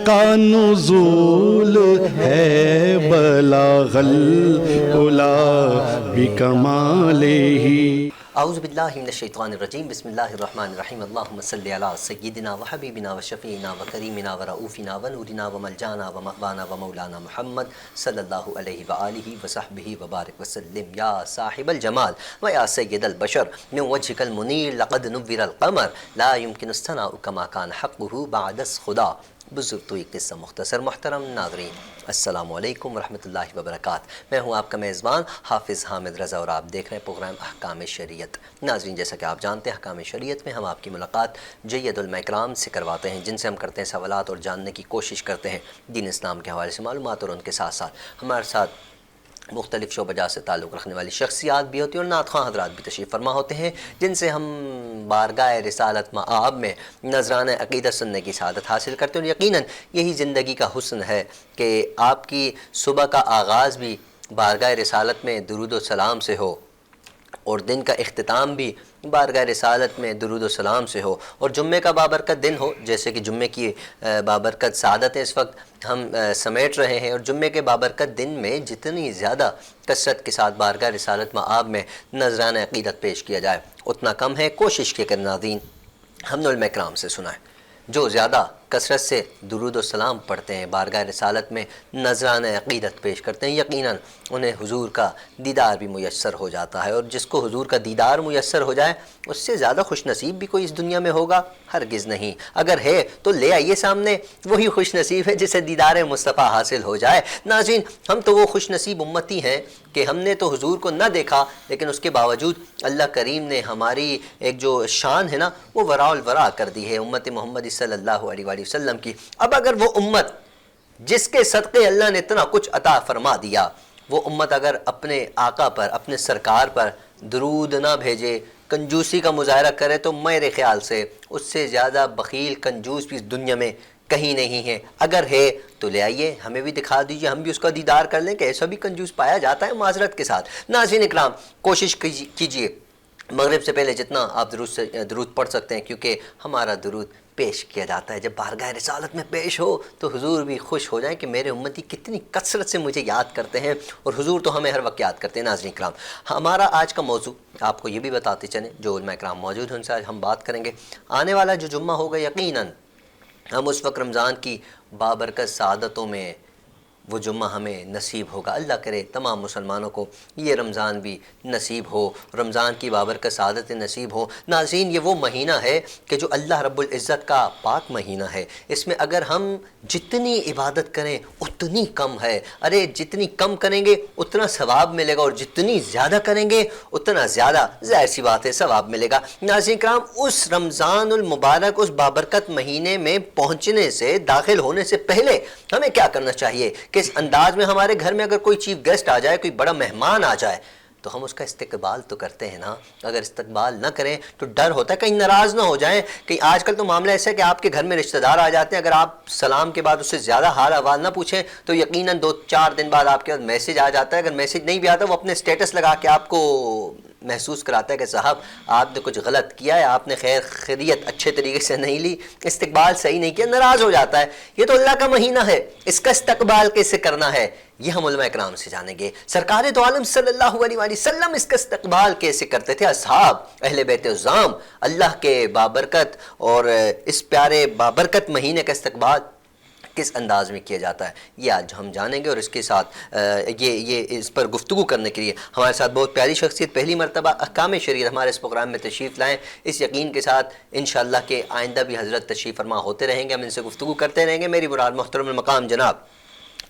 کا نزول ہے بلاغ العلا بکمالہ۔ اعوذ باللہ من الشیطان الرجیم، بسم اللہ الرحمن الرحیم۔ اللہم صلی علی سیدنا و حبیبنا و شفیعنا و کریمنا و رؤوفنا و نورنا و ملجانا و مأوانا و مولانا محمد صلی اللہ علیہ وآلہ و صحبہ وبارک وسلم۔ یا صاحب الجمال و یا سید البشر من وجهک المنیر لقد نور القمر لا يمکن الثناء کما کان حقہ بعد از خدا۔ بزرگ تو ایک قصہ مختصر۔ محترم ناظرین السلام علیکم ورحمۃ اللہ وبرکاتہ، میں ہوں آپ کا میزبان حافظ حامد رضا اور آپ دیکھ رہے ہیں پروگرام احکام شریعت۔ ناظرین جیسا کہ آپ جانتے ہیں احکام شریعت میں ہم آپ کی ملاقات جید علماء کرام سے کرواتے ہیں، جن سے ہم کرتے ہیں سوالات اور جاننے کی کوشش کرتے ہیں دین اسلام کے حوالے سے معلومات، اور ان کے ساتھ ساتھ ہمارے ساتھ مختلف شعبہ جات سے تعلق رکھنے والی شخصیات بھی ہوتی ہیں اور نعت خواں حضرات بھی تشریف فرما ہوتے ہیں، جن سے ہم بارگاہ رسالت مآب میں نذرانہ عقیدت سننے کی سعادت حاصل کرتے ہیں، اور یقیناً یہی زندگی کا حسن ہے کہ آپ کی صبح کا آغاز بھی بارگاہ رسالت میں درود و سلام سے ہو، اور دن کا اختتام بھی بارگاہ رسالت میں درود و سلام سے ہو، اور جمعے کا بابرکت دن ہو، جیسے کہ جمعے کی بابرکت سعادت اس وقت ہم سمیٹ رہے ہیں، اور جمعے کے بابرکت دن میں جتنی زیادہ کثرت کے ساتھ بارگاہ رسالت مآب میں نذرانہ عقیدت پیش کیا جائے اتنا کم ہے۔ کوشش کے کر ناظرین ہم نے علماء کرام سے سنا ہے جو زیادہ کثرت سے درود و سلام پڑھتے ہیں، بارگاہ رسالت میں نذرانہ عقیدت پیش کرتے ہیں، یقیناً انہیں حضور کا دیدار بھی میسر ہو جاتا ہے، اور جس کو حضور کا دیدار میسر ہو جائے اس سے زیادہ خوش نصیب بھی کوئی اس دنیا میں ہوگا؟ ہرگز نہیں۔ اگر ہے تو لے آئیے سامنے، وہی خوش نصیب ہے جسے دیدار مصطفیٰ حاصل ہو جائے۔ ناظرین ہم تو وہ خوش نصیب امتی ہیں کہ ہم نے تو حضور کو نہ دیکھا، لیکن اس کے باوجود اللہ کریم نے ہماری ایک جو شان ہے نا وہ وراء الورا کر دی ہے امت محمد صلی اللہ علیہ وآلہ وسلم کی۔ اب اگر وہ امت جس کے صدقے اللہ نے اتنا کچھ عطا فرما دیا، وہ امت اگر اپنے آقا پر، اپنے سرکار پر درود نہ بھیجے، کنجوسی کا مظاہرہ کرے، تو میرے خیال سے اس سے زیادہ بخیل کنجوس بھی اس دنیا میں کہیں نہیں ہے۔ اگر ہے تو لے آئیے، ہمیں بھی دکھا دیجئے، ہم بھی اس کا دیدار کر لیں کہ ایسا بھی کنجوس پایا جاتا ہے معذرت کے ساتھ۔ ناظرین اکرام کوشش کیجئے مغرب سے پہلے جتنا آپ درود پڑھ سکتے ہیں، کیونکہ ہمارا درود پیش کیا جاتا ہے جب بارگاہ رسالت میں پیش ہو تو حضور بھی خوش ہو جائیں کہ میرے امتی کتنی کثرت سے مجھے یاد کرتے ہیں، اور حضور تو ہمیں ہر وقت یاد کرتے ہیں۔ ناظرین کرام ہمارا آج کا موضوع آپ کو یہ بھی بتاتے چلیں، جو علماء کرام موجود ہیں ان سے آج ہم بات کریں گے۔ آنے والا جو جمعہ ہوگا یقیناً ہم اس وقت رمضان کی بابرکت سعادتوں میں وہ جمعہ ہمیں نصیب ہوگا۔ اللہ کرے تمام مسلمانوں کو یہ رمضان بھی نصیب ہو، رمضان کی بابرکت سعادت نصیب ہو۔ ناظرین یہ وہ مہینہ ہے کہ جو اللہ رب العزت کا پاک مہینہ ہے، اس میں اگر ہم جتنی عبادت کریں اتنی کم ہے۔ ارے جتنی کم کریں گے اتنا ثواب ملے گا، اور جتنی زیادہ کریں گے اتنا زیادہ ظاہر سی بات ہے ثواب ملے گا۔ ناظرین کرام اس رمضان المبارک، اس بابرکت مہینے میں پہنچنے سے، داخل ہونے سے پہلے ہمیں کیا کرنا چاہیے کہ اس انداز میں ہمارے گھر میں اگر کوئی چیف گیسٹ آ جائے، کوئی بڑا مہمان آ جائے، تو ہم اس کا استقبال تو کرتے ہیں نا۔ اگر استقبال نہ کریں تو ڈر ہوتا ہے کہیں ناراض نہ ہو جائیں۔ کہیں آج کل تو معاملہ ایسا ہے کہ آپ کے گھر میں رشتہ دار آ جاتے ہیں، اگر آپ سلام کے بعد اس سے زیادہ حال احوال نہ پوچھیں تو یقیناً 2-4 دن بعد آپ کے پاس میسج آ جاتا ہے۔ اگر میسج نہیں بھی آتا وہ اپنے اسٹیٹس لگا کے آپ کو محسوس کراتا ہے کہ صاحب آپ نے کچھ غلط کیا ہے، آپ نے خیریت اچھے طریقے سے نہیں لی، استقبال صحیح نہیں کیا، ناراض ہو جاتا ہے۔ یہ تو اللہ کا مہینہ ہے، اس کا استقبال کیسے کرنا ہے یہ ہم علماء کرام سے جانیں گے۔ سرکار دو عالم صلی اللہ علیہ وآلہ وسلم اس کا استقبال کیسے کرتے تھے، اصحاب اہل بیت عظام، اللہ کے بابرکت اور اس پیارے بابرکت مہینے کا استقبال کس انداز میں کیا جاتا ہے، یہ آج ہم جانیں گے۔ اور اس کے ساتھ یہ اس پر گفتگو کرنے کے لیے ہمارے ساتھ بہت پیاری شخصیت پہلی مرتبہ احکام شریعت ہمارے اس پروگرام میں تشریف لائیں، اس یقین کے ساتھ انشاءاللہ کہ آئندہ بھی حضرت تشریف فرما ہوتے رہیں گے، ہم ان سے گفتگو کرتے رہیں گے۔ میری مراد محترم المقام جناب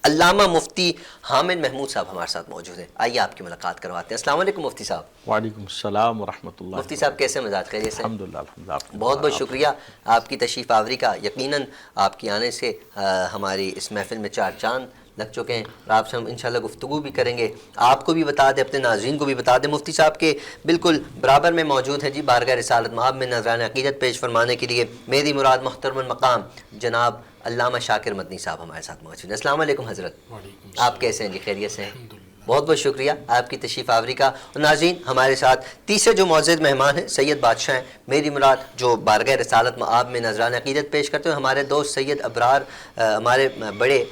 علامہ مفتی حامد محمود صاحب ہمارے ساتھ موجود ہیں، آئیے آپ کی ملاقات کرواتے ہیں۔ السلام علیکم مفتی صاحب۔ وعلیکم السلام ورحمۃ اللہ۔ مفتی صاحب کیسے مزاج، خیریت سے؟ الحمدللہ الحمدللہ۔ بہت بہت شکریہ آپ کی تشریف آوری کا، یقیناً آپ کی آنے سے ہماری اس محفل میں 4 چاند لگ چکے ہیں، اور آپ سے ہم انشاءاللہ گفتگو بھی کریں گے۔ آپ کو بھی بتا دیں، اپنے ناظرین کو بھی بتا دیں، مفتی صاحب کے بالکل برابر میں موجود ہیں جی بارگاہ رسالت مآب میں نذرانہ عقیدت پیش فرمانے کے لیے میری مراد محترم المقام جناب علامہ شاکر مدنی صاحب ہمارے ساتھ موجود ہیں۔ السلام علیکم حضرت، آپ کیسے ہیں جی، خیریت سے ہیں؟ بہت بہت شکریہ آپ کی تشریف آوری کا. اور ناظرین ہمارے ساتھ تیسرے جو معزز مہمان ہیں سید بادشاہ ہیں میری مراد جو بارگاہ رسالت مآب میں نذران عقیدت پیش کرتے ہیں. ہمارے دوست سید ابرار ہمارے بڑے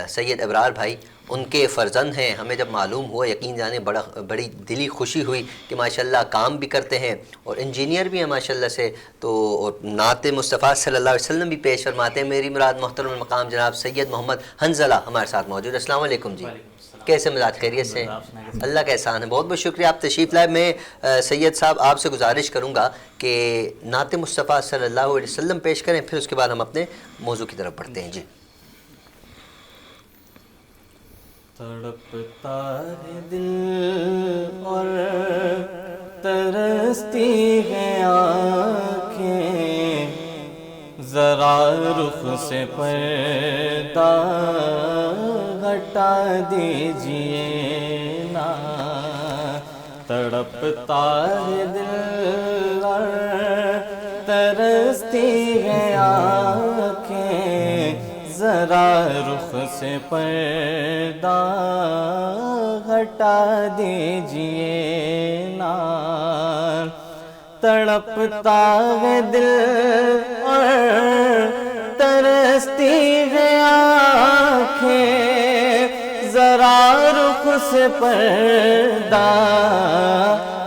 سید ابرار بھائی ان کے فرزند ہیں. ہمیں جب معلوم ہوا یقین جانے بڑی دلی خوشی ہوئی کہ ماشاءاللہ کام بھی کرتے ہیں اور انجینئر بھی ہیں ماشاءاللہ سے. تو اور نعت مصطفیٰ صلی اللہ علیہ وسلم بھی پیش فرماتے ہیں. میری مراد محترم المقام جناب سید محمد حنظلہ ہمارے ساتھ موجود. السلام علیکم جی. کیسے مزاج خیریت سے؟ اللہ کا احسان ہے. بہت بہت شکریہ آپ تشریف لائے. میں سید صاحب آپ سے گزارش کروں گا کہ نعت مصطفیٰ صلی اللہ علیہ وسلم پیش کریں پھر اس کے بعد ہم اپنے موضوع کی طرف بڑھتے ہیں. جی. تڑپتا ہے دل اور ترستی ہے آنکھیں ذرا رخ سے پردہ ہٹا دیجئے نا. تڑپتا ہے دل اور ترستی ہے آنکھیں ذرا رخ سے پردہ ہٹا دیجئے نا. تڑپتا ہے دل اور ترستی ہے آنکھیں ذرا رخ سے پردہ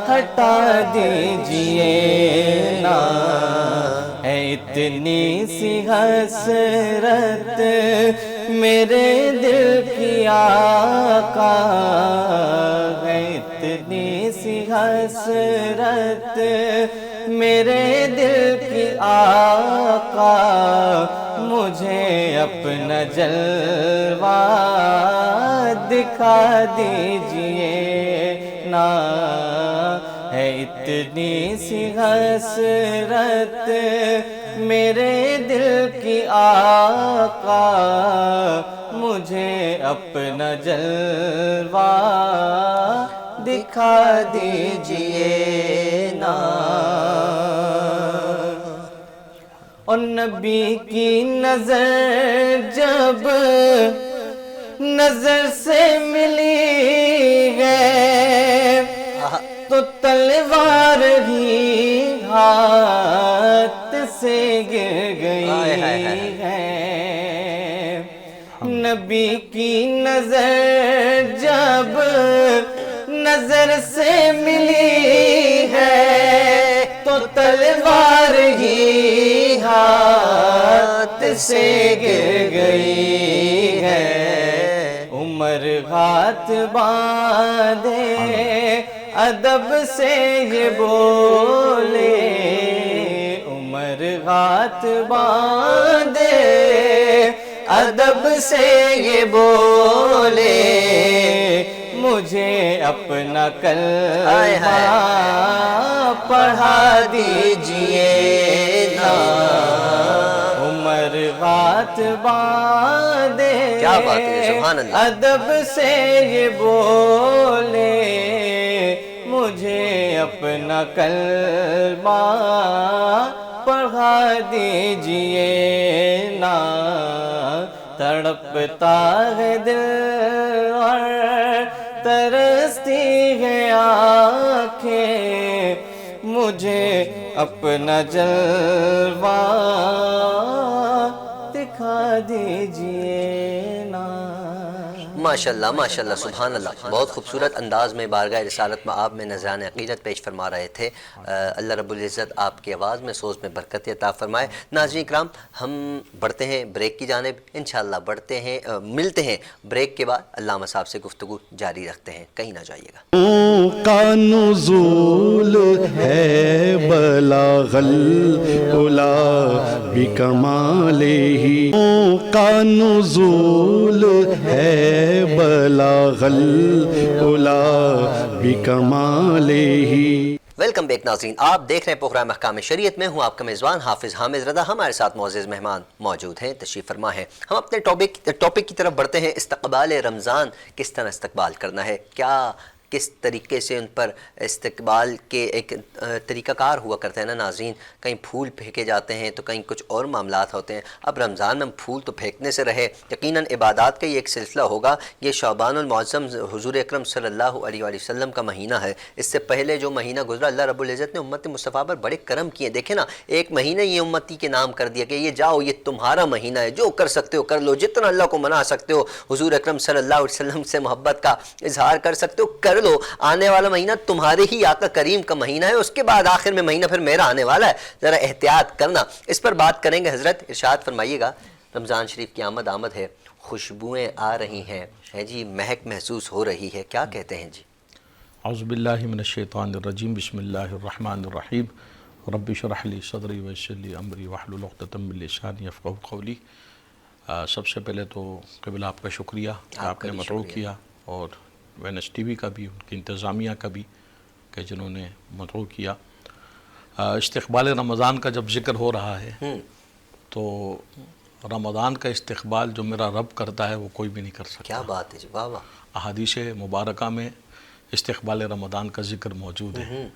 ہٹا دیجئے نا. ہے اتنی سی حسرت میرے دل کی آقا ہے اتنی سی حسرت میرے دل کی آقا مجھے اپنا جلوہ دکھا دیجئے نا. ہے اتنی سی حسرت میرے دل کی آقا مجھے اپنا جلوہ دکھا دیجئے نا. اور نبی کی نظر جب نظر سے ملی ہے تو تلوار ہی ہاتھ سے گر گئی ہے. نبی کی نظر جب نظر سے ملی ہے تو تلوار ہی ہاتھ سے گر گئی ہے. عمر ہاتھ باندھے ادب سے یہ بولے عمر ہاتھ باندھے ادب سے یہ بولے مجھے اپنا کلمہ پڑھا دیجئے نا. عمر ہاتھ باندھے کیا بات ہے سبحان اللہ. ادب سے یہ بولے مجھے اپنا کلمہ پڑھا دیجئے نا. تڑپتا ہے دل اور ترستی ہے آنکھیں مجھے اپنا جلوہ دکھا دیجئے نا. ماشاءاللہ ماشاءاللہ سبحان اللہ. بہت خوبصورت انداز میں بارگاہ رسالت مآب میں نذران عقیدت پیش فرما رہے تھے. اللہ رب العزت آپ کی آواز میں سوز میں برکت عطا فرمائے. ناظرین کرام ہم بڑھتے ہیں بریک کی جانب. انشاءاللہ بڑھتے ہیں ملتے ہیں بریک کے بعد. علامہ صاحب سے گفتگو جاری رکھتے ہیں, کہیں نہ جائیے گا. کا نزول ہے بلاغ العلا بکمالہ کا نزول ہے بلاغ العلا بکمالہ. ویلکم بیک ناظرین, آپ دیکھ رہے ہیں پروگرام احکام شریعت. میں ہوں آپ کا میزبان حافظ حامد رضا. ہمارے ساتھ معزز مہمان موجود ہیں, تشریف فرما ہیں. ہم اپنے ٹاپک کی طرف بڑھتے ہیں. استقبال رمضان کس طرح استقبال کرنا ہے, کس طریقے سے ان پر استقبال کے ایک طریقہ کار ہوا کرتا ہے نا ناظرین، کہیں پھول پھینکے جاتے ہیں تو کہیں کچھ اور معاملات ہوتے ہیں۔ اب رمضان میں پھول تو پھینکنے سے رہے، یقیناً عبادات کا یہ ایک سلسلہ ہوگا۔ یہ شعبان المعظم حضور اکرم صلی اللہ علیہ وآلہ وسلم کا مہینہ ہے۔ اس سے پہلے جو مہینہ گزرا، اللہ رب العزت نے امت مصطفیٰ پر بڑے کرم کیے۔ دیکھیں نا، ایک مہینہ یہ امتی کے نام کر دیا کہ یہ جاؤ، یہ تمہارا مہینہ ہے، جو کر سکتے ہو کر لو، جتنا اللہ کو منا سکتے ہو، حضور اکرم صلی اللہ علیہ وسلم سے محبت کا اظہار کر سکتے ہو کر لو۔ آنے والا مہینہ تمہارے ہی آقا کریم کا مہینہ ہے، اس کے بعد آخر میں مہینہ پھر میرا آنے والا ہے، ذرا احتیاط کرنا۔ اس پر بات کریں گے حضرت، ارشاد فرمائیے گا، رمضان شریف کی آمد ہے، خوشبوئیں آ رہی ہیں، ہے جی، مہک محسوس ہو رہی ہے، کیا کہتے ہیں جی؟ اعوذ باللہ من الشیطان الرجیم، بسم اللہ الرحمن الرحیم، رب اشرح لی صدری ویسر لی امری واحلل عقدۃ من لسانی یفقہوا قولی۔ سب سے پہلے تو قبل آپ کا شکریہ کہ آپ نے مدعو کیا، اور وینس ٹی وی کا بھی، ان کی انتظامیہ کا بھی، کہ جنہوں نے مدعو کیا۔ استقبال رمضان کا جب ذکر ہو رہا ہے تو رمضان کا استقبال جو میرا رب کرتا ہے وہ کوئی بھی نہیں کر سکتا۔ کیا بات ہے جی، واہ واہ۔ احادیث مبارکہ میں استقبال رمضان کا ذکر موجود ہے۔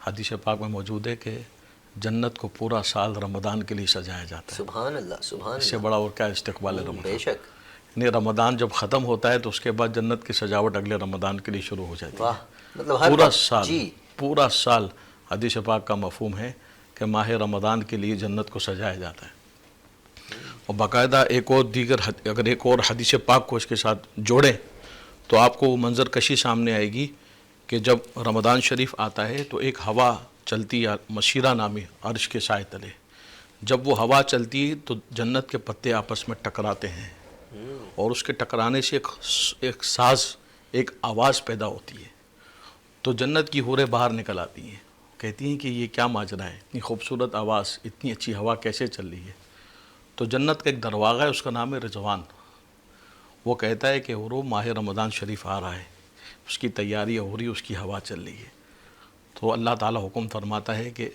حدیث پاک میں موجود ہے کہ جنت کو پورا سال رمضان کے لیے سجایا جاتا ہے۔ سبحان اللہ، سبحان اس سے اللہ، بڑا اور کیا استقبال رمضان؟ بے شک، یعنی رمضان جب ختم ہوتا ہے تو اس کے بعد جنت کی سجاوٹ اگلے رمضان کے لیے شروع ہو جاتی واہ، ہے۔ مطلب ہر پورا وقت، سال، جی، پورا سال حدیث پاک کا مفہوم ہے کہ ماہ رمضان کے لیے جنت کو سجایا جاتا ہے۔ اور باقاعدہ اگر ایک اور حدیث پاک کو اس کے ساتھ جوڑیں تو آپ کو وہ منظر کشی سامنے آئے گی کہ جب رمضان شریف آتا ہے تو ایک ہوا چلتی ہے، مشیرہ نامی، عرش کے سائے تلے۔ جب وہ ہوا چلتی ہے تو جنت کے پتے آپس میں ٹکراتے ہیں، اور اس کے ٹکرانے سے ایک ساز، ایک آواز پیدا ہوتی ہے، تو جنت کی حوریں باہر نکل آتی ہیں، کہتی ہیں کہ یہ کیا ماجرا ہے، اتنی خوبصورت آواز، اتنی اچھی ہوا کیسے چل رہی ہے؟ تو جنت کا ایک دروازہ ہے، اس کا نام ہے رضوان۔ وہ کہتا ہے کہ حورو، ماہ رمضان شریف آ رہا ہے، اس کی تیاری ہو رہی، اس کی ہوا چل رہی ہے۔ تو اللہ تعالیٰ حکم فرماتا ہے کہ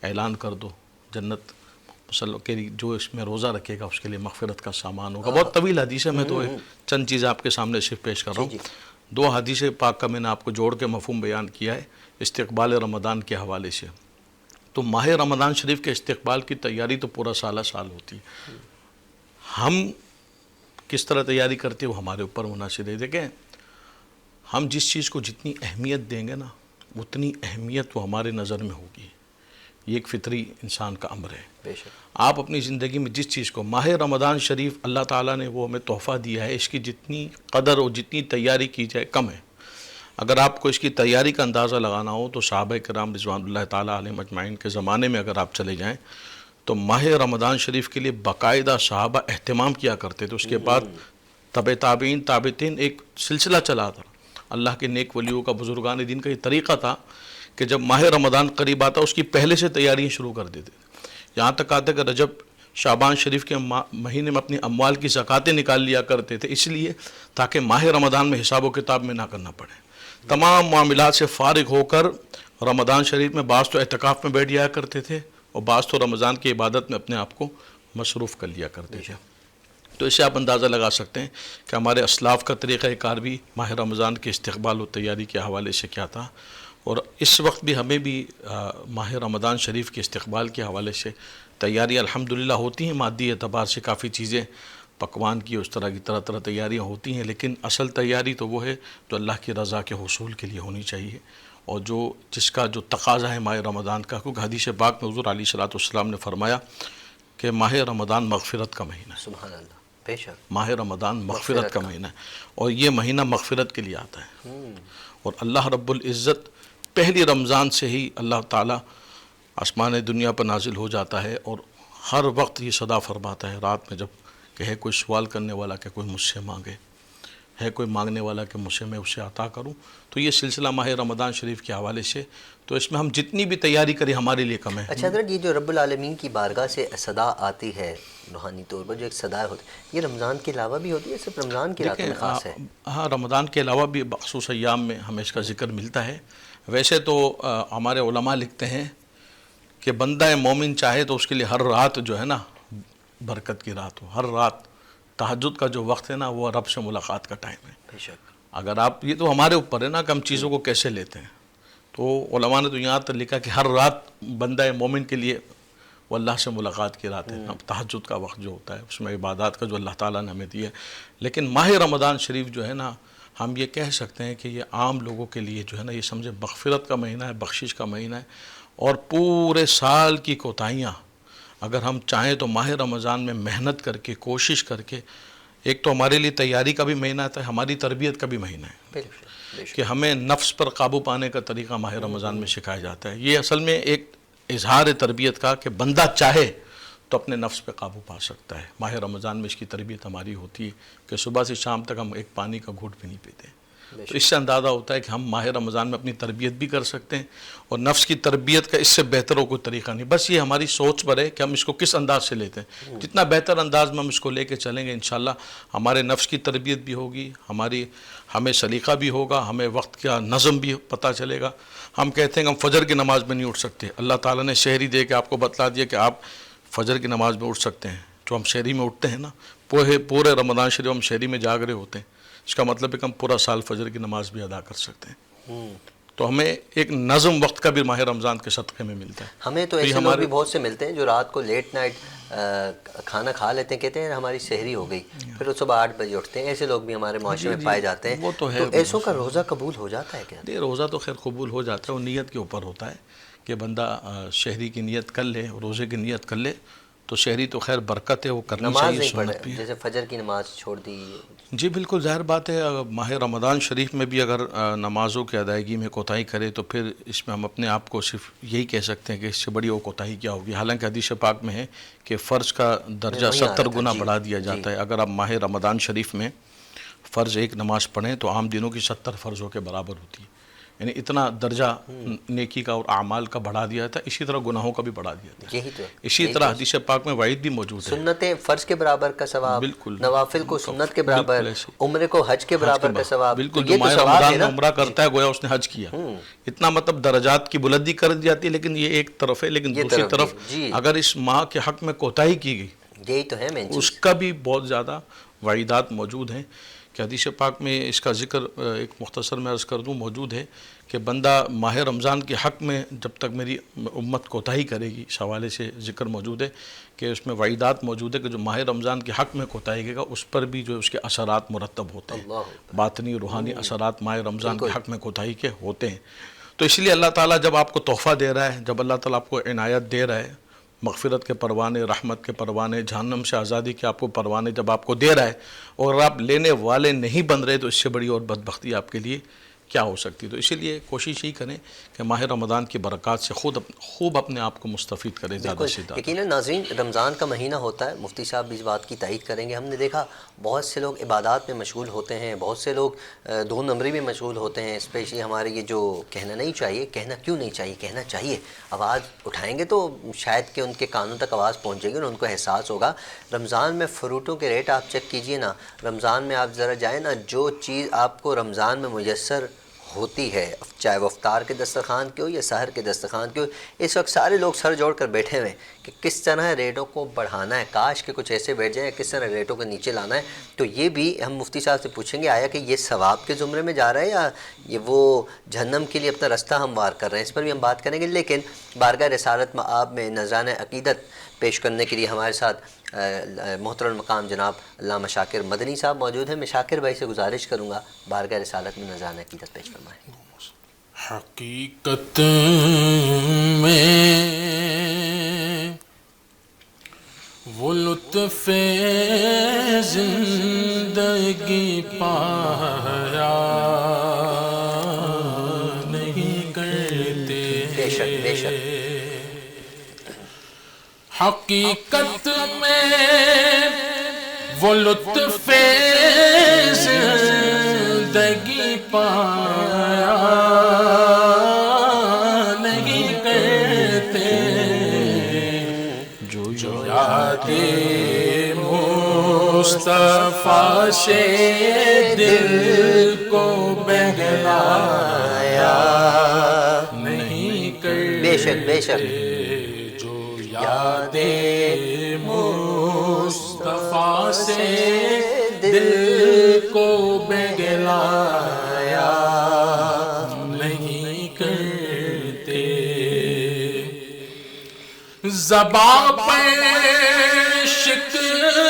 اعلان کر دو، جنت کے جو اس میں روزہ رکھے گا اس کے لیے مغفرت کا سامان ہوگا۔ بہت طویل حدیث ہے، میں تو چند چیزیں آپ کے سامنے صرف پیش کر رہا ہوں۔ دو حدیث پاک کا میں نے آپ کو جوڑ کے مفہوم بیان کیا ہے استقبال رمضان کے حوالے سے۔ تو ماہ رمضان شریف کے استقبال کی تیاری تو پورا سالہ سال ہوتی ہے۔ ہم کس طرح تیاری کرتے ہیں وہ ہمارے اوپر منحصر ہے۔ دیکھیں، ہم جس چیز کو جتنی اہمیت دیں گے نا، اتنی اہمیت وہ ہمارے نظر میں ہوگی۔ یہ ایک فطری انسان کا امر ہے۔ بے شک، آپ اپنی زندگی میں جس چیز کو، ماہ رمضان شریف اللہ تعالیٰ نے وہ ہمیں تحفہ دیا ہے، اس کی جتنی قدر اور جتنی تیاری کی جائے کم ہے۔ اگر آپ کو اس کی تیاری کا اندازہ لگانا ہو تو صحابہ کرام رضوان اللہ تعالیٰ علیہم اجمعین کے زمانے میں اگر آپ چلے جائیں تو ماہ رمضان شریف کے لیے باقاعدہ صحابہ اہتمام کیا کرتے تھے۔ اس کے بعد تابعین ایک سلسلہ چلا تھا۔ اللہ کے نیک ولیوں کا، بزرگان دین کا یہ طریقہ تھا کہ جب ماہ رمضان قریب آتا اس کی پہلے سے تیاریاں شروع کر دیتے تھے۔ یہاں تک آتے کہ رجب شعبان شریف کے مہینے میں اپنی اموال کی زکاتیں نکال لیا کرتے تھے، اس لیے تاکہ ماہ رمضان میں حساب و کتاب میں نہ کرنا پڑے۔ تمام معاملات سے فارغ ہو کر رمضان شریف میں بعض تو اعتکاف میں بیٹھ جایا کرتے تھے، اور بعض تو رمضان کی عبادت میں اپنے آپ کو مصروف کر لیا کرتے تھے۔ تو اسے آپ اندازہ لگا سکتے ہیں کہ ہمارے اسلاف کا طریقہ کار بھی ماہ رمضان کے استقبال و تیاری کے حوالے سے کیا تھا، اور اس وقت بھی ہمیں بھی ماہ رمضان شریف کے استقبال کے حوالے سے تیاری الحمدللہ ہوتی ہیں۔ مادی اعتبار سے کافی چیزیں، پکوان کی، اس طرح کی طرح تیاریاں ہوتی ہیں، لیکن اصل تیاری تو وہ ہے جو اللہ کی رضا کے حصول کے لیے ہونی چاہیے، اور جس کا جو تقاضا ہے ماہ رمضان کا، کیونکہ حدیث پاک میں حضور علیہ الصلوۃ والسلام نے فرمایا کہ ماہ رمضان مغفرت کا مہینہ ہے۔ سبحان اللہ، بے شک، ماہ رمضان مغفرت کا مہینہ ہے، اور یہ مہینہ مغفرت کے لیے آتا ہے۔ اور اللہ رب العزت پہلی رمضان سے ہی اللہ تعالیٰ آسمان دنیا پر نازل ہو جاتا ہے، اور ہر وقت یہ صدا فرماتا ہے رات میں، جب کہ ہے کوئی سوال کرنے والا کہ کوئی مجھ سے مانگے، ہے کوئی مانگنے والا کہ مجھ سے میں اسے عطا کروں۔ تو یہ سلسلہ ماہ رمضان شریف کے حوالے سے، تو اس میں ہم جتنی بھی تیاری کریں ہمارے لیے کم ہے۔ اچھا حضرت، یہ جو رب العالمین کی بارگاہ سے صدا آتی ہے روحانی طور پر، جو ایک صدا ہوتی ہے، یہ رمضان کے علاوہ بھی ہوتی ہے، صرف رمضان کی راتوں میں خاص ہے؟ ہاں، رمضان کے علاوہ بھی مخصوص ایام میں ہمیں اس کا ذکر ملتا ہے۔ ویسے تو ہمارے علماء لکھتے ہیں کہ بندہ مومن چاہے تو اس کے لیے ہر رات جو ہے نا برکت کی رات ہو، ہر رات تہجد کا جو وقت ہے نا وہ رب سے ملاقات کا ٹائم ہے۔ بے شک، اگر آپ، یہ تو ہمارے اوپر ہے نا کہ ہم چیزوں کو کیسے لیتے ہیں. تو علماء نے تو یہاں تک لکھا کہ ہر رات بندہ مومن کے لیے وہ اللہ سے ملاقات کی رات ہے. تہجد کا وقت جو ہوتا ہے اس میں عبادات کا جو اللہ تعالیٰ نے ہمیں دی ہے. لیکن ماہ رمضان شریف جو ہے نا، ہم یہ کہہ سکتے ہیں کہ یہ عام لوگوں کے لیے جو ہے نا، یہ سمجھے مغفرت کا مہینہ ہے، بخشش کا مہینہ ہے. اور پورے سال کی کوتاہیاں اگر ہم چاہیں تو ماہ رمضان میں محنت کر کے، کوشش کر کے، ایک تو ہمارے لیے تیاری کا بھی مہینہ ہے، ہماری تربیت کا بھی مہینہ ہے کہ ہمیں نفس پر قابو پانے کا طریقہ ماہ رمضان میں سکھایا جاتا ہے. یہ اصل میں ایک اظہار تربیت کا کہ بندہ چاہے تو اپنے نفس پہ قابو پا سکتا ہے. ماہ رمضان میں اس کی تربیت ہماری ہوتی ہے کہ صبح سے شام تک ہم ایک پانی کا گھونٹ بھی نہیں پیتے. تو اس سے اندازہ ہوتا ہے کہ ہم ماہ رمضان میں اپنی تربیت بھی کر سکتے ہیں، اور نفس کی تربیت کا اس سے بہتر ہو کوئی طریقہ نہیں. بس یہ ہماری سوچ پر ہے کہ ہم اس کو کس انداز سے لیتے ہیں. جتنا بہتر انداز میں ہم اس کو لے کے چلیں گے انشاءاللہ ہمارے نفس کی تربیت بھی ہوگی، ہمیں سلیقہ بھی ہوگا، ہمیں وقت کا نظم بھی پتہ چلے گا. ہم کہتے ہیں کہ ہم فجر کی نماز میں نہیں اٹھ سکتے. اللہ تعالیٰ نے شہری دے کے آپ کو بتلا دیا کہ آپ فجر کی نماز میں اٹھ سکتے ہیں. جو ہم شہری میں اٹھتے ہیں نا، پورے رمضان شریف ہم شہری میں جاگ رہے ہوتے ہیں، اس کا مطلب ہے کہ ہم پورا سال فجر کی نماز بھی ادا کر سکتے ہیں. تو ہمیں ایک نظم وقت کا بھی ماہ رمضان کے صدقے میں ملتا ہے. ہمیں تو ایسے لوگ بھی بہت سے ملتے ہیں جو رات کو لیٹ نائٹ کھانا کھا لیتے ہیں، کہتے ہیں ہماری سحری ہو گئی، پھر وہ صبح 8 بجے اٹھتے ہیں. ایسے لوگ بھی ہمارے معاشرے میں پائے جاتے ہیں. وہ تو ہے. تو ایسوں کا روزہ قبول ہو جاتا ہے کیا؟ روزہ تو خیر قبول ہو جاتا ہے، وہ نیت کے اوپر ہوتا ہے کہ بندہ شہری کی نیت کر لے، روزے کی نیت کر لے تو شہری تو خیر برکت ہے، وہ کرنی چاہیے. نماز نہیں پڑھے، جیسے فجر کی نماز چھوڑ دی. جی بالکل ظاہر بات ہے. ماہ رمضان شریف میں بھی اگر نمازوں کی ادائیگی میں کوتاہی کرے تو پھر اس میں ہم اپنے آپ کو صرف یہی کہہ سکتے ہیں کہ اس سے بڑی وہ کوتاہی کیا ہوگی. حالانکہ حدیث پاک میں ہے کہ فرض کا درجہ 70 گنا بڑھا دیا جاتا ہے. اگر آپ ماہ رمضان شریف میں فرض ایک نماز پڑھیں تو عام دنوں کی 70 فرضوں کے برابر ہوتی ہے. یعنی اتنا درجہ نیکی کا اور اعمال کا بڑھا دیا تھا. اسی طرح گناہوں کا بھی بڑھا دیا تھا. یہی تو اسی طرح حدیث پاک میں وعید بھی موجود ہے. سنتیں فرض کے برابر کا ثواب، بالکل، نوافل کو سنت کے برابر، عمرے کو حج کے برابر کا ثواب. بالکل. جو ماہ رمضان میں عمرہ کرتا ہے گویا اس نے حج کیا. اتنا مطلب درجات کی بلندی کر دی جاتی ہے. لیکن یہ ایک طرف ہے. لیکن دوسری طرف اگر اس ماہ کے حق میں کوتاہی کی گئی، یہی تو ہے مین چیز، اس کا بھی بہت زیادہ وعیدات موجود ہیں. کہ حدیث پاک میں اس کا ذکر ایک مختصر میں عرض کر دوں موجود ہے کہ بندہ ماہ رمضان کے حق میں جب تک میری امت کوتاہی کرے گی، اس حوالے سے ذکر موجود ہے کہ اس میں وعیدات موجود ہے کہ جو ماہ رمضان کے حق میں کوتاہی کرے گا اس پر بھی جو اس کے اثرات مرتب ہوتے ہیں. باطنی روحانی اثرات ماہ رمضان کے حق میں کوتاہی کے ہوتے ہیں. تو اس لیے اللہ تعالیٰ جب آپ کو تحفہ دے رہا ہے، جب اللہ تعالیٰ آپ کو عنایت دے رہا ہے، مغفرت کے پروانے، رحمت کے پروانے، جہنم سے آزادی کے آپ کو پروانے جب آپ کو دے رہا ہے اور آپ لینے والے نہیں بن رہے تو اس سے بڑی اور بدبختی آپ کے لیے کیا ہو سکتی. تو اسی لیے کوشش ہی کریں کہ ماہ رمضان کی برکات سے خوب اپنے آپ کو مستفید کریں زیادہ سے زیادہ. یقیناً ناظرین، رمضان کا مہینہ ہوتا ہے، مفتی صاحب بھی اس بات کی تائید کریں گے. ہم نے دیکھا بہت سے لوگ عبادات میں مشغول ہوتے ہیں، بہت سے لوگ 2 نمبری میں مشغول ہوتے ہیں. اسپیشلی ہمارے یہ جو کہنا نہیں چاہیے، کہنا کیوں نہیں چاہیے، کہنا چاہیے. آواز اٹھائیں گے تو شاید کہ ان کے کانوں تک آواز پہنچے گی اور ان کو احساس ہوگا. رمضان میں فروٹوں کے ریٹ آپ چیک کیجئے نا، رمضان میں آپ ذرا جائیں نا، جو چیز آپ کو رمضان میں میسر ہوتی ہے، چاہے وہ افطار کے دسترخوان کی ہو یا سحر کے دسترخوان کی ہو، اس وقت سارے لوگ سر جوڑ کر بیٹھے ہوئے ہیں کہ کس طرح ریٹوں کو بڑھانا ہے. کاش کہ کچھ ایسے بیٹھ جائیں کس طرح ریٹوں کو نیچے لانا ہے. تو یہ بھی ہم مفتی صاحب سے پوچھیں گے آیا کہ یہ ثواب کے زمرے میں جا رہا ہے یا یہ وہ جہنم کے لیے اپنا رستہ ہموار کر رہے ہیں. اس پر بھی ہم بات کریں گے. لیکن بارگاہ رسالت مآب میں نذرانہ عقیدت پیش کرنے کے لیے ہمارے ساتھ محترم مقام جناب علامہ شاکر مدنی صاحب موجود ہیں. میں شاکر بھائی سے گزارش کروں گا بارگاہ رسالت میں نذرانہ عقیدت پیش فرمائیں. حقیقت میں وہ لطف زندگی پایا نہیں کرتے. بے شک بے شک. حقیقت میں وہ لطف زندگی پایا نہیں کرتے جو یاد مصطفیٰ سے دل کو بہلایا نہیں کرتے. بے شک بے شک. یاد مصطفیٰ سے دل کو بہلایا لایا نہیں کرتے زباں پہ شکوائے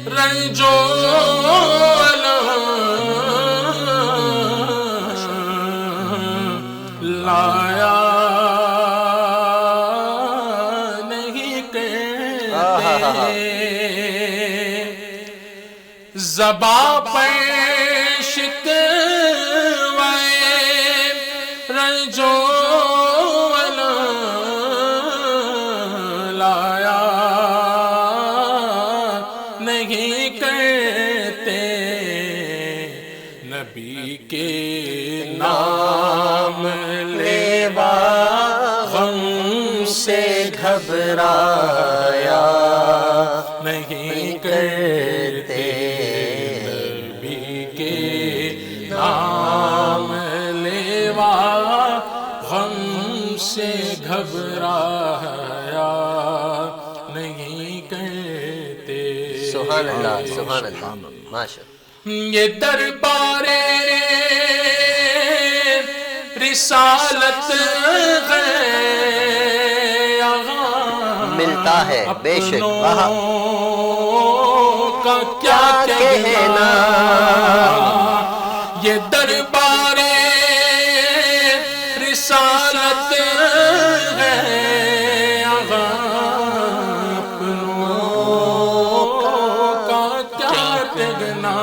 رنجو لایا نہیں کرتے زباں پہ شکوائے رنجو لایا نہیں کرتے نبی کے نام لیوا غم سے گھبرایا نہیں کرتے نبی کے نام لیوا غم سے گھبرایا نہیں کرتے سبحان اللہ سبحان اللہ ماشاء یہ دربار رسالت ہے ملتا ہے بے شک کا کیا کہنا یہ دربار رسالت ہے کا کیا کہنا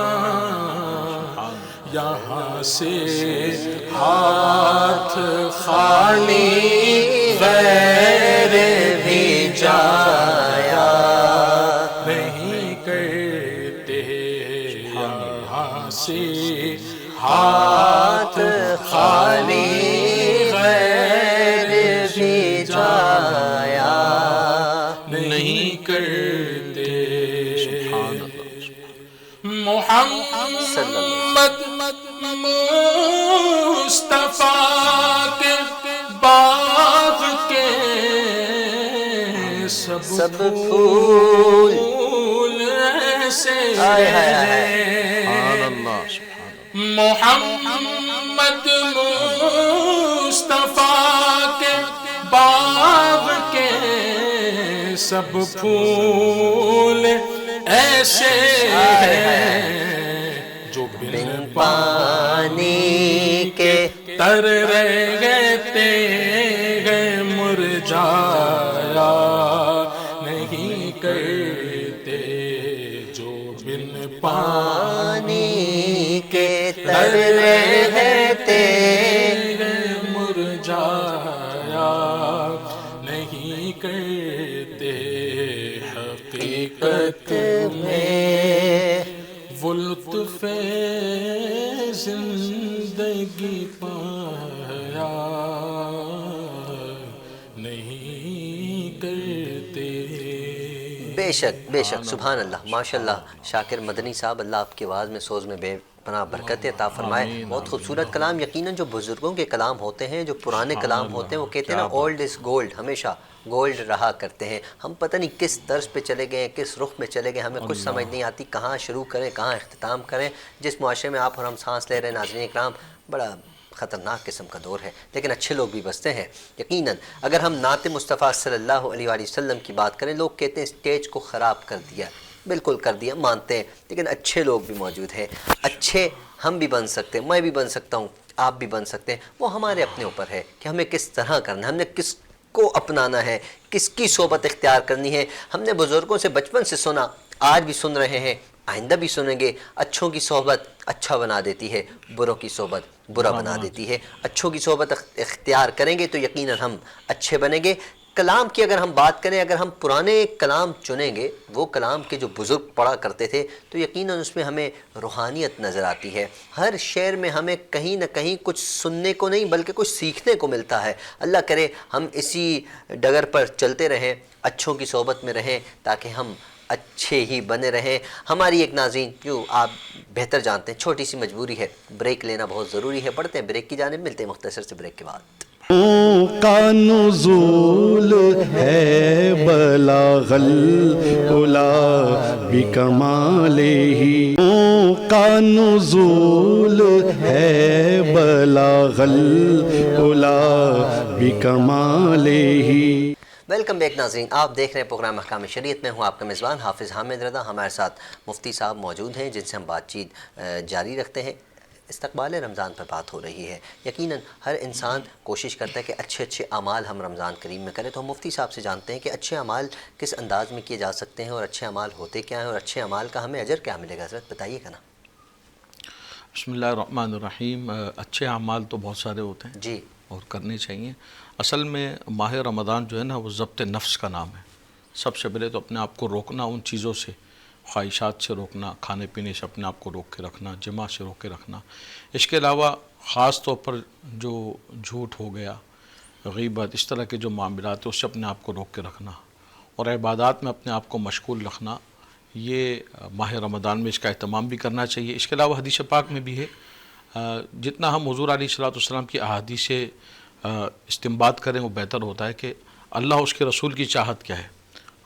یہاں سے ہاتھ خالی غیر بھی جایا نہیں کرتے یہاں سے ہاتھ خالی غیر بھی جایا نہیں کرتے محمد مصطفیٰ کے باغ کے سب پھول ایسے ہیں محمد مصطفیٰ کے باغ کے سب پھول ایسے ہیں جو بن پانی کے تر رہتے ہیں مرجایا نہیں کرتے جو بن پانی کے تر رہتے ہیں مرجایا نہیں کرتے حقیقت میں وہ لطف زندگی پایا نہیں کرتے بے شک سبحان اللہ ماشاءاللہ شاکر مدنی صاحب اللہ آپ کی آواز میں سوز میں بے پناہ برکت عطا فرمائے بہت خوبصورت کلام یقیناً جو بزرگوں کے کلام ہوتے ہیں جو پرانے کلام ہوتے ہیں وہ کہتے ہیں نا اولڈ از گولڈ ہمیشہ گولڈ رہا کرتے ہیں ہم پتہ نہیں کس طرز پہ چلے گئے کس رخ میں چلے گئے ہمیں کچھ سمجھ نہیں آتی کہاں شروع کریں کہاں اختتام کریں جس معاشرے میں آپ اور ہم سانس لے رہے ہیں ناظرین اکرام بڑا خطرناک قسم کا دور ہے لیکن اچھے لوگ بھی بستے ہیں یقیناً اگر ہم نعت مصطفیٰ صلی اللہ علیہ وآلہ وسلم کی بات کریں لوگ کہتے ہیں اسٹیج کو خراب کر دیا بالکل کر دیا مانتے ہیں لیکن اچھے لوگ بھی موجود ہیں اچھے ہم بھی بن سکتے ہیں میں بھی بن سکتا ہوں آپ بھی بن سکتے ہیں وہ ہمارے اپنے اوپر ہے کہ ہمیں کس طرح کرنا ہے ہم نے کس کو اپنانا ہے کس کی صحبت اختیار کرنی ہے ہم نے بزرگوں سے بچپن سے سنا آج بھی سن رہے ہیں آئندہ بھی سنیں گے اچھوں کی صحبت اچھا بنا دیتی ہے بروں کی صحبت برا بنا دیتی ہے اچھوں کی صحبت اختیار کریں گے تو یقیناً ہم اچھے بنیں گے کلام کی اگر ہم بات کریں اگر ہم پرانے کلام چنیں گے وہ کلام کے جو بزرگ پڑھا کرتے تھے تو یقیناً اس میں ہمیں روحانیت نظر آتی ہے ہر شعر میں ہمیں کہیں نہ کہیں کچھ سننے کو نہیں بلکہ کچھ سیکھنے کو ملتا ہے اللہ کرے ہم اسی ڈگر پر چلتے رہیں اچھوں کی صحبت میں رہیں تاکہ ہم اچھے ہی بنے رہیں ہماری ایک ناظرین جو آپ بہتر جانتے ہیں چھوٹی سی مجبوری ہے بریک لینا بہت ضروری ہے پڑھتے ہیں بریک کی جانب ملتے ہیں مختصر سے بریک کے بعد کا نزول ہے بلاغ العلا بکمالہ کا نزول ہے بلاغ العلا بکمالہ۔ ویلکم بیک ناظرین، آپ دیکھ رہے ہیں پروگرام احکام شریعت میں ہوں آپ کا میزبان حافظ حامد رضا۔ ہمارے ساتھ مفتی صاحب موجود ہیں جن سے ہم بات چیت جاری رکھتے ہیں۔ استقبال رمضان پر بات ہو رہی ہے۔ یقیناً ہر انسان کوشش کرتا ہے کہ اچھے اچھے اعمال ہم رمضان کریم میں کریں، تو ہم مفتی صاحب سے جانتے ہیں کہ اچھے اعمال کس انداز میں کیے جا سکتے ہیں اور اچھے اعمال ہوتے کیا ہیں اور اچھے اعمال کا ہمیں اجر کیا ملے گا، حضرت بتائیے گا نا۔ بسم اللہ الرحمن الرحیم۔ اچھے اعمال تو بہت سارے ہوتے ہیں جی، اور کرنے چاہیے۔ اصل میں ماہ رمضان جو ہے نا وہ ضبط نفس کا نام ہے۔ سب سے پہلے تو اپنے آپ کو روکنا، ان چیزوں سے، خواہشات سے روکنا، کھانے پینے سے اپنے آپ کو روک کے رکھنا، جماع سے روک کے رکھنا۔ اس کے علاوہ خاص طور پر جو جھوٹ ہو گیا، غیبت، اس طرح کے جو معاملات ہیں اس سے اپنے آپ کو روک کے رکھنا اور عبادات میں اپنے آپ کو مشغول رکھنا، یہ ماہ رمضان میں اس کا اہتمام بھی کرنا چاہیے۔ اس کے علاوہ حدیث پاک میں بھی ہے، جتنا ہم حضور علیہ الصلوۃ والسلام کی احادیث سے استنباط کریں وہ بہتر ہوتا ہے کہ اللہ اس کے رسول کی چاہت کیا ہے۔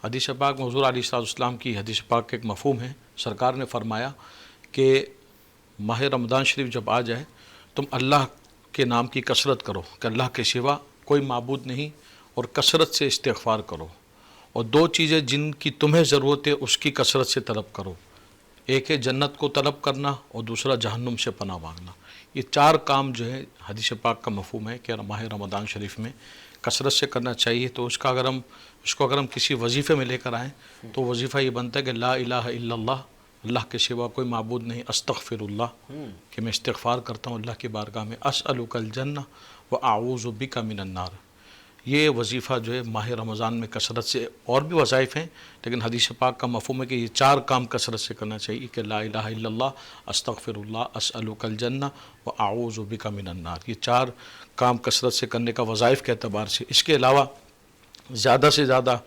حدیث پاک میں حضور علیہ الصلوۃ والسلام کی حدیث پاک کا ایک مفہوم ہے، سرکار نے فرمایا کہ ماہ رمضان شریف جب آ جائے تم اللہ کے نام کی کثرت کرو کہ اللہ کے سوا کوئی معبود نہیں، اور کثرت سے استغفار کرو، اور دو چیزیں جن کی تمہیں ضرورت ہے اس کی کثرت سے طلب کرو، ایک ہے جنت کو طلب کرنا اور دوسرا جہنم سے پناہ مانگنا۔ یہ چار کام جو ہے حدیث پاک کا مفہوم ہے کہ ماہ رمضان شریف میں کثرت سے کرنا چاہیے۔ تو اس کو اگر ہم کسی وظیفے میں لے کر آئیں تو وظیفہ یہ بنتا ہے کہ لا الہ الا اللہ، اللہ کے سوا کوئی معبود نہیں، استغفر اللہ، کہ میں استغفار کرتا ہوں اللہ کی بارگاہ میں، اسألک الجنہ واعوذ بک من النار۔ یہ وظیفہ جو ہے ماہ رمضان میں کثرت سے، اور بھی وظائف ہیں لیکن حدیث پاک کا مفہوم ہے کہ یہ چار کام کثرت سے کرنا چاہیے کہ لا الہ الا اللہ، استغفر اللہ، اسألک الجنہ واعوذ بک من النار۔ یہ چار کام کثرت سے کرنے کا وظائف کے اعتبار سے۔ اس کے علاوہ زیادہ سے زیادہ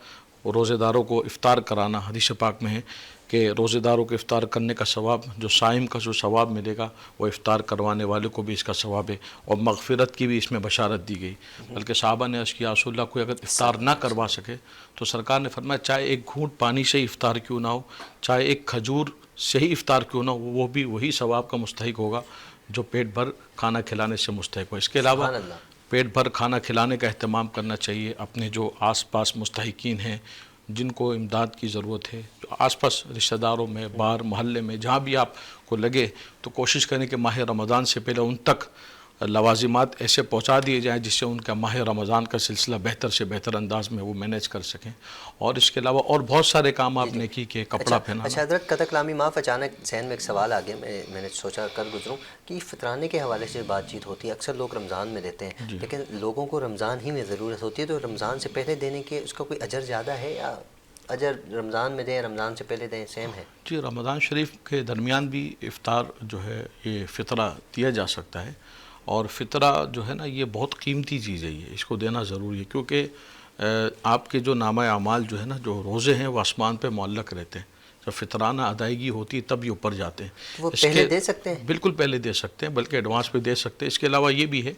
روزہ داروں کو افطار کرانا، حدیث پاک میں ہے کہ روزہ داروں کو افطار کرنے کا ثواب، جو صائم کا جو ثواب ملے گا وہ افطار کروانے والے کو بھی اس کا ثواب ہے، اور مغفرت کی بھی اس میں بشارت دی گئی۔ بلکہ صحابہ نے عرض کیا رسول اللہ کوئی اگر افطار نہ کروا سکے تو سرکار نے فرمایا چاہے ایک گھونٹ پانی سے ہی افطار کیوں نہ ہو، چاہے ایک کھجور سے ہی افطار کیوں نہ ہو، وہ بھی وہی ثواب کا مستحق ہوگا جو پیٹ بھر کھانا کھلانے سے مستحق ہو۔ اس کے علاوہ پیٹ بھر کھانا کھلانے کا اہتمام کرنا چاہیے۔ اپنے جو آس پاس مستحقین ہیں، جن کو امداد کی ضرورت ہے، جو آس پاس رشتہ داروں میں، بار محلے میں، جہاں بھی آپ کو لگے تو کوشش کریں کہ ماہ رمضان سے پہلے ان تک لوازمات ایسے پہنچا دیے جائیں جس سے ان کا ماہ رمضان کا سلسلہ بہتر سے بہتر انداز میں وہ مینیج کر سکیں۔ اور اس کے علاوہ اور بہت سارے کام آپ نے کی کہ کپڑا پہنانا۔ اچھا حضرت قطع کلامی معاف، اچانک ذہن میں ایک سوال آ گیا، میں نے سوچا کر گزروں کہ فطرانے کے حوالے سے بات چیت ہوتی ہے، اکثر لوگ رمضان میں دیتے ہیں لیکن لوگوں کو رمضان ہی میں ضرورت ہوتی ہے، تو رمضان سے پہلے دینے کے اس کا کوئی اجر زیادہ ہے یا اجر رمضان میں دیں رمضان سے پہلے دیں سیم ہے؟ جی، رمضان شریف کے درمیان بھی افطار جو ہے یہ فطرہ دیا جا سکتا ہے، اور فطرہ جو ہے نا یہ بہت قیمتی چیز ہے، یہ اس کو دینا ضروری ہے، کیونکہ آپ کے جو نامہ اعمال جو ہے نا، جو روزے ہیں وہ آسمان پہ معلق رہتے ہیں، جب فطرانہ ادائیگی ہوتی ہے تب یہ اوپر جاتے ہیں۔ وہ پہلے دے سکتے ہیں؟ بالکل پہلے دے سکتے ہیں، بلکہ ایڈوانس پہ دے سکتے ہیں۔ اس کے علاوہ یہ بھی ہے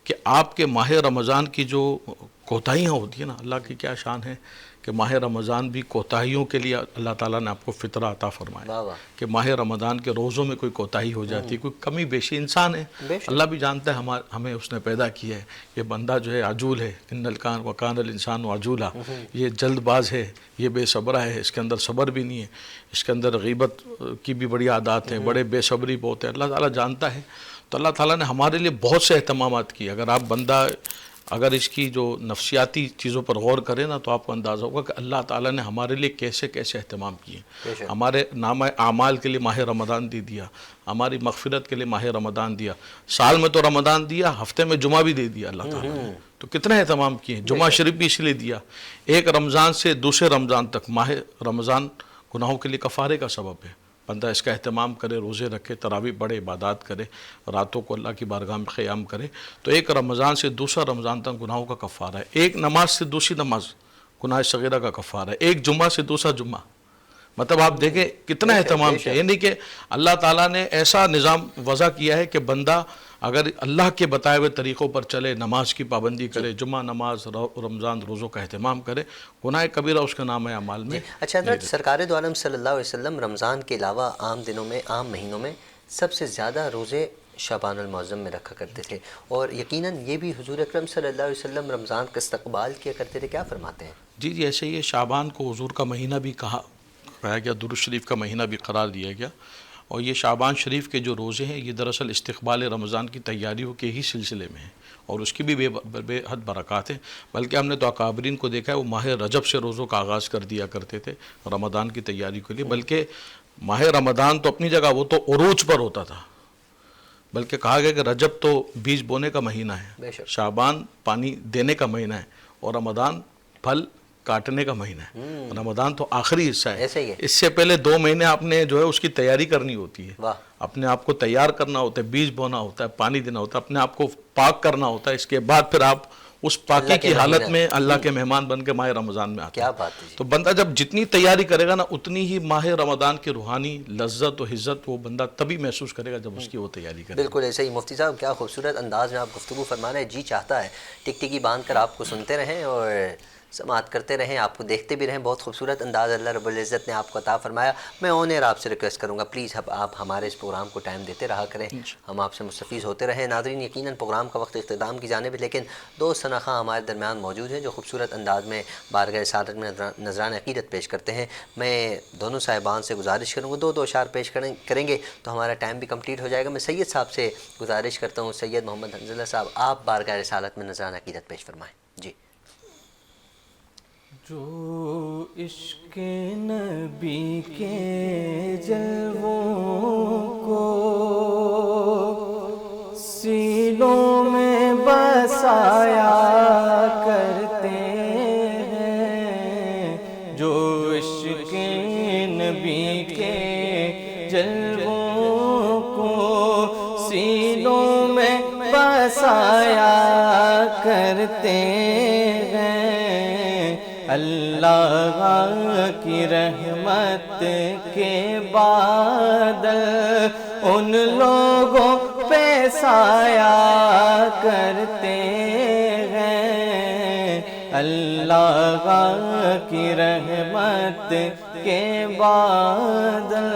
کہ آپ کے ماہ رمضان کی جو کوتاہیاں ہوتی ہیں نا، اللہ کی کیا شان ہے کہ ماہ رمضان بھی کوتاہیوں کے لیے اللہ تعالیٰ نے آپ کو فطرہ عطا فرمایا کہ ماہ رمضان کے روزوں میں کوئی کوتاہی ہو جاتی ہے، کوئی کمی بیشی، انسان ہے، اللہ بھی جانتا ہے ہمیں اس نے پیدا کیا ہے، یہ بندہ جو ہے عجول ہے، ان الکان وکان الانسان عجولا، یہ جلد باز ہے، یہ بے صبرہ ہے، اس کے اندر صبر بھی نہیں ہے، اس کے اندر غیبت کی بھی بڑی عادات ہیں، بڑے بے صبری بہت ہے، اللہ تعالیٰ جانتا ہے۔ تو اللہ تعالیٰ نے ہمارے لیے بہت سے اہتمامات کیے۔ اگر آپ بندہ اگر اس کی جو نفسیاتی چیزوں پر غور کریں نا تو آپ کو اندازہ ہوگا کہ اللہ تعالیٰ نے ہمارے لیے کیسے کیسے اہتمام کیے۔ ہمارے نامہ اعمال کے لیے ماہ رمضان دیا، ہماری مغفرت کے لیے ماہ رمضان دیا، سال میں تو رمضان دیا، ہفتے میں جمعہ بھی دے دیا اللہ تعالیٰ نے، تو کتنا اہتمام کیے۔ جمعہ شریف بھی اس لیے دیا، ایک رمضان سے دوسرے رمضان تک ماہ رمضان گناہوں کے لیے کفارے کا سبب ہے۔ بندہ اس کا اہتمام کرے، روزے رکھے، تراویح پڑھے، عبادات کرے، راتوں کو اللہ کی بارگاہ میں قیام کرے، تو ایک رمضان سے دوسرا رمضان تک گناہوں کا کفارہ ہے، ایک نماز سے دوسری نماز گناہ صغیرہ کا کفارہ ہے، ایک جمعہ سے دوسرا جمعہ۔ مطلب آپ دیکھیں کتنا اہتمام کیا، یعنی کہ اللہ تعالیٰ نے ایسا نظام وضع کیا ہے کہ بندہ اگر اللہ کے بتائے ہوئے طریقوں پر چلے، نماز کی پابندی کرے، جمعہ نماز، رمضان روزوں کا اہتمام کرے، گناہ کبیرہ اس کا نام ہے اعمال میں. اچھا حضرت، سرکار دو عالم صلی اللہ علیہ وسلم رمضان کے علاوہ عام دنوں میں، عام مہینوں میں سب سے زیادہ روزے شعبان المعظم میں رکھا کرتے تھے، اور یقیناً یہ بھی حضور اکرم صلی اللہ علیہ وسلم رمضان کا استقبال کیا کرتے تھے. کیا فرماتے ہیں؟ جی ایسے یہ شعبان کو حضور کا مہینہ بھی کہا گیا، درود شریف کا مہینہ بھی قرار دیا گیا. اور یہ شعبان شریف کے جو روزے ہیں یہ دراصل استقبال رمضان کی تیاریوں کے ہی سلسلے میں ہیں، اور اس کی بھی بے حد برکات ہیں. بلکہ ہم نے تو اکابرین کو دیکھا ہے وہ ماہ رجب سے روزوں کا آغاز کر دیا کرتے تھے رمضان کی تیاری کے لیے. بلکہ ماہ رمضان تو اپنی جگہ وہ تو عروج پر ہوتا تھا، بلکہ کہا گیا کہ رجب تو بیج بونے کا مہینہ ہے، شعبان پانی دینے کا مہینہ ہے، اور رمضان پھل کاٹنے کا مہینہ ہے. رمضان تو آخری حصہ ہے. اس سے پہلے 2 مہینے آپ نے جو ہے اس کی تیاری کرنی ہوتی ہے، اپنے آپ کو تیار کرنا ہوتا ہے، بیج بونا ہوتا ہے، پانی دینا ہوتا ہے، اپنے آپ کو پاک کرنا ہوتا ہے. اس کے بعد پھر آپ اس پاکی کی حالت میں اللہ کے مہمان بن کے ماہ رمضان میں آتے ہیں. تو بندہ جب جتنی تیاری کرے گا نا، اتنی ہی ماہ رمضان کی روحانی لذت و عزت وہ بندہ تبھی محسوس کرے گا جب اس کی وہ تیاری کرے. بالکل ایسے ہی. مفتی صاحب کیا خوبصورت انداز میں آپ گفتگو فرما رہے ہیں. جی چاہتا ہے ٹکٹکی باندھ کر آپ کو سنتے رہیں اور سماعت کرتے رہیں، آپ کو دیکھتے بھی رہیں. بہت خوبصورت انداز اللہ رب العزت نے آپ کو عطا فرمایا. میں آن ایئر آپ سے ریکویسٹ کروں گا پلیز آپ ہمارے اس پروگرام کو ٹائم دیتے رہا کریں، ہم آپ سے مستفیض ہوتے رہیں. ناظرین یقیناً پروگرام کا وقت اختتام کی جانب ہے، لیکن 2 شناخواں ہمارے درمیان موجود ہیں جو خوبصورت انداز میں بارگاہ رسالت میں نذران عقیدت پیش کرتے ہیں. میں دونوں صاحبان سے گزارش کروں گا 2 اشعار پیش کریں گے تو ہمارا ٹائم بھی کمپلیٹ ہو جائے گا. میں سید صاحب سے گزارش کرتا ہوں، سید محمد حنظلہ صاحب، آپ بارگاہ رسالت میں نذران عقیدت پیش فرمائیں. جی. جو عشق نبی کے جلووں کو سینوں میں بسایا کرتے ہیں، جو عشق نبی کے جلووں کو سینوں میں بسایا کرتے ہیں، اللہ کی رحمت کے بادل ان لوگوں پہ سایہ کرتے ہیں، اللہ کی رحمت کے بادل.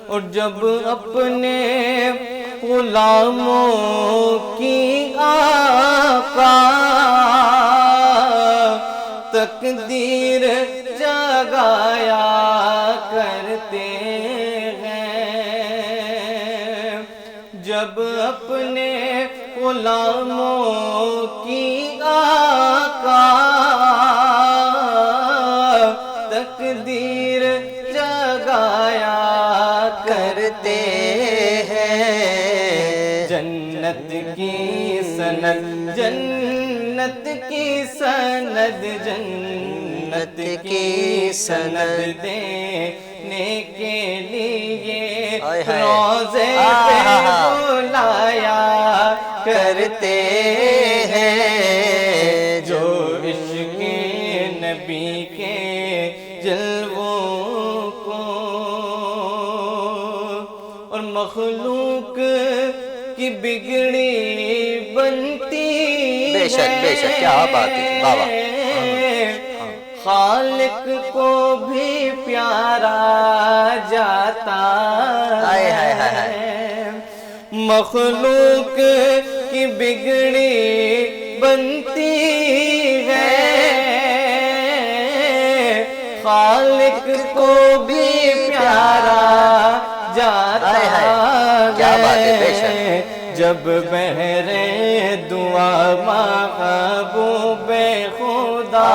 اور جب اپنے غلاموں کی آقا تقدیر جگایا کرتے ہیں، جب اپنے غلاموں کی آقا تقدیر جگایا کرتے ہیں. جنت کی سند، جنت کی سند، جنت کی سند دینے کے لیے روضے پہ بلایا کرتے ہیں، جو عشق نبی کے جلووں کو. اور مخلوق کی بگڑی بنتی بے شک کیا بات ہے بابا. خالق کو بھی پیارا جاتا ہے، مخلوق کی بگڑی بنتی ہے، خالق کو بھی پیارا جاتا ہے. کیا بات ہے. بے شک جب بہر دعا محبوب خدا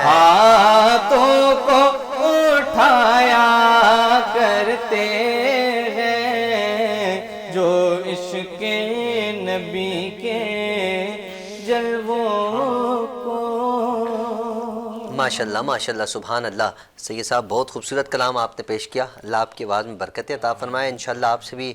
ہاتھوں کو اٹھایا کرتے ہیں، جو عشق نبی کے جلووں کو. ماشاءاللہ ماشاءاللہ سبحان اللہ. سید صاحب بہت خوبصورت کلام آپ نے پیش کیا. اللہ آپ کی آواز میں برکتیں عطا فرمائے. انشاءاللہ آپ سے بھی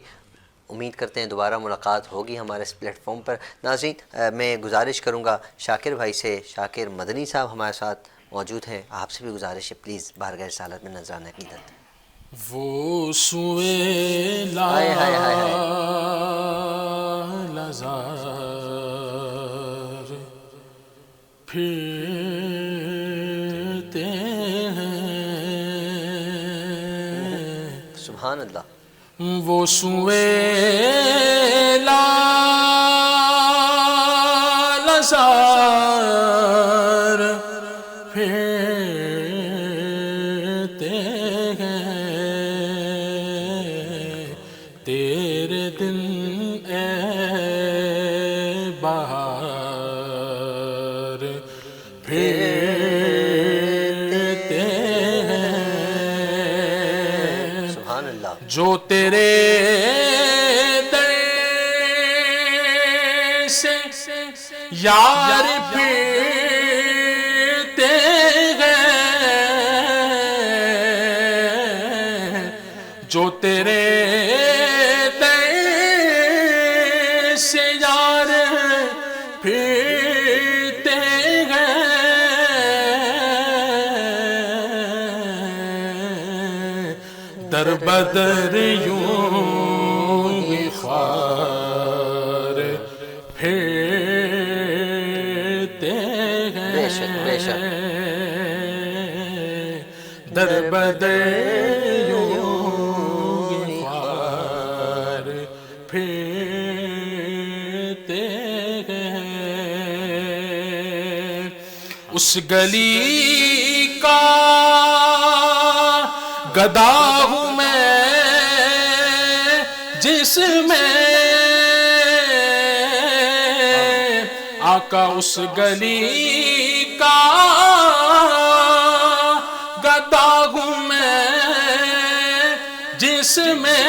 امید کرتے ہیں دوبارہ ملاقات ہوگی ہمارے اس پلیٹ فارم پر. ناظرین میں گزارش کروں گا شاکر بھائی سے، شاکر مدنی صاحب ہمارے ساتھ موجود ہیں، آپ سے بھی گزارش ہے پلیز بارگاہ رسالت میں نذران عقیدت. وہ سوئے ہائے ہائے ہائے ہائے لازار پھرتے ہیں، سبحان اللہ. وہ سوئے لازار پھرتے ہیں، تیرے دن اے بہار پھرتے ہیں، سبحان اللہ. جو تیرے در سے یار پھرتے ہیں، جو تیرے در سے یار پھرتے ہیں، در بدر یوں ہی خوار پھرتے ہیں، بے شک بے شک. در بدر یوں ہی خوار پھرتے ہیں، اس گلی کا گدا ہوں میں جس میں آقا، اس گلی کا گدا ہوں میں جس میں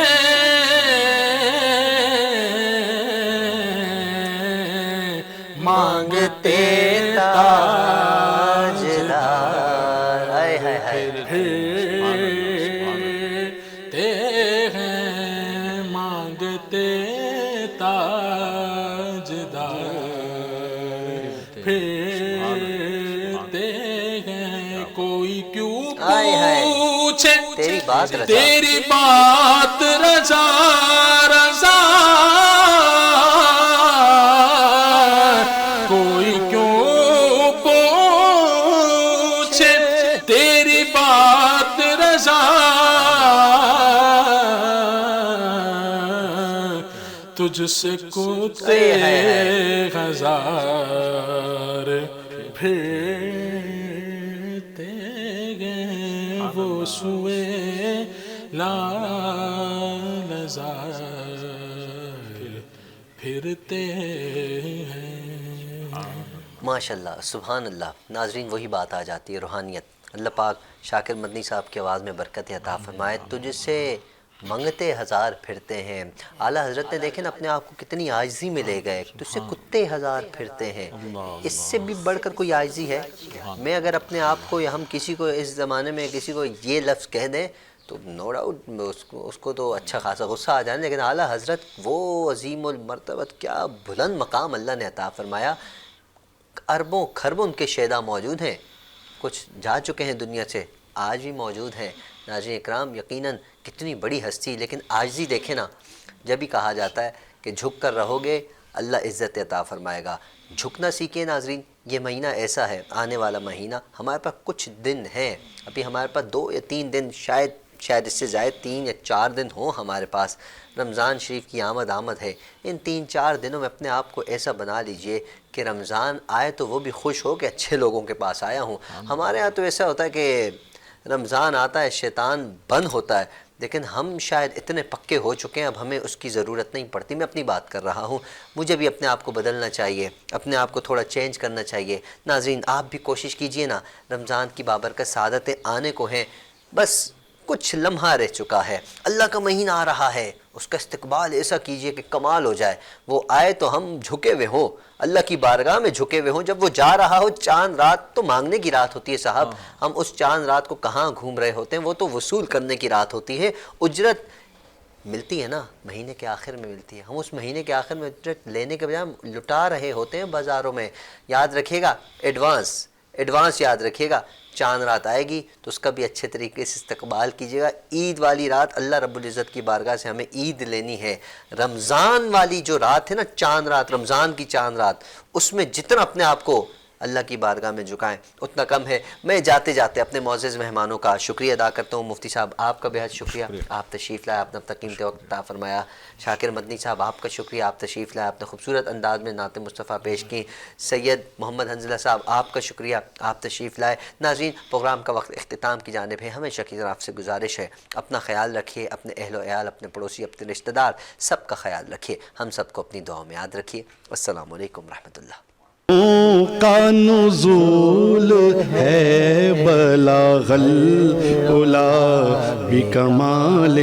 مانگتے تاجدار. ہائے ہائے ہائے. پھرتے ہیں، مانگتے تاجدار پھرتے ہیں، کوئی کیوں ہائے ہائے. پوچھے تیری بات رضا. تیری بات رضا رضا، کوئی کیوں پوچھے تیری بات رضا، تجھ سے کتے ہزار پھرتے ہیں، وہ سوئے لازار پھرتے ہیں. ماشاءاللہ سبحان اللہ. ناظرین وہی بات آ جاتی ہے، روحانیت. اللہ پاک شاکر مدنی صاحب کی آواز میں برکت عطا فرمائے. تجھ سے منگتے ہزار پھرتے ہیں. اعلیٰ حضرت نے دیکھیں نا اپنے آپ کو کتنی عاجزی میں لے گئے. تجھ سے کتے ہزار پھرتے ہیں، اس سے بھی بڑھ کر کوئی عاجزی ہے؟ میں اگر اپنے آپ کو یا ہم کسی کو اس زمانے میں کسی کو یہ لفظ کہہ دیں تو نو ڈاؤٹ اس کو تو اچھا خاصا غصہ آ جانا، لیکن اعلیٰ حضرت وہ عظیم المرتبت، کیا بلند مقام اللہ نے عطا فرمایا. اربوں خربوں ان کے شیدا موجود ہیں، کچھ جا چکے ہیں دنیا سے، آج بھی موجود ہیں. ناظرین اکرام یقیناً کتنی بڑی ہستی، لیکن عاجزی دیکھیں نا. جب بھی کہا جاتا ہے کہ جھک کر رہو گے اللہ عزت عطا فرمائے گا. جھکنا سیکھیں ناظرین. یہ مہینہ ایسا ہے، آنے والا مہینہ، ہمارے پاس کچھ دن ہیں ابھی، ہمارے پاس 2 یا 3 دن، شاید اس سے زائد 3 یا 4 دن ہوں ہمارے پاس. رمضان شریف کی آمد ہے. ان 3-4 دنوں میں اپنے آپ کو ایسا بنا لیجئے کہ رمضان آئے تو وہ بھی خوش ہو کہ اچھے لوگوں کے پاس آیا ہوں. ہمارے ہاں تو ایسا ہوتا ہے کہ رمضان آتا ہے شیطان بند ہوتا ہے، لیکن ہم شاید اتنے پکے ہو چکے ہیں اب ہمیں اس کی ضرورت نہیں پڑتی. میں اپنی بات کر رہا ہوں، مجھے بھی اپنے آپ کو بدلنا چاہیے، اپنے آپ کو تھوڑا چینج کرنا چاہیے. ناظرین آپ بھی کوشش کیجئے نا، رمضان کی بابرکت سعادتیں آنے کو ہیں، بس کچھ لمحہ رہ چکا ہے. اللہ کا مہینہ آ رہا ہے، اس کا استقبال ایسا کیجئے کہ کمال ہو جائے. وہ آئے تو ہم جھکے ہوئے ہوں، اللہ کی بارگاہ میں جھکے ہوئے ہوں. جب وہ جا رہا ہو، چاند رات تو مانگنے کی رات ہوتی ہے صاحب. ہم اس چاند رات کو کہاں گھوم رہے ہوتے ہیں، وہ تو وصول کرنے کی رات ہوتی ہے. اجرت ملتی ہے نا مہینے کے آخر میں ملتی ہے. ہم اس مہینے کے آخر میں اجرت لینے کے بجائے لٹا رہے ہوتے ہیں بازاروں میں. یاد رکھیے گا، ایڈوانس یاد رکھیے گا، چاند رات آئے گی تو اس کا بھی اچھے طریقے سے استقبال کیجیے گا۔ عید والی رات اللہ رب العزت کی بارگاہ سے ہمیں عید لینی ہے۔ رمضان والی جو رات ہے نا، چاند رات، رمضان کی چاند رات، اس میں جتنا اپنے آپ کو اللہ کی بارگاہ میں جھکائیں اتنا کم ہے۔ میں جاتے جاتے اپنے معزز مہمانوں کا شکریہ ادا کرتا ہوں۔ مفتی صاحب آپ کا بہت شکریہ، آپ تشریف لائے، آپ نے اپنا قیمتی وقت عطا فرمایا۔ شاکر مدنی صاحب آپ کا شکریہ، آپ تشریف لائے، آپ نے خوبصورت انداز میں نعت مصطفیٰ پیش کی۔ سید محمد حنظلہ صاحب آپ کا شکریہ، آپ تشریف لائے۔ ناظرین، پروگرام کا وقت اختتام کی جانب ہے، ہمیشہ کی طرف سے گزارش ہے اپنا خیال رکھیے، اپنے اہل و عیال، اپنے پڑوسی، اپنے رشتہ دار، سب کا خیال رکھیے، ہم سب کو اپنی دعاؤں میں یاد رکھیے۔ السلام علیکم ورحمۃ اللہ۔ کا نزول ہے بلاغ العلا بکمالہ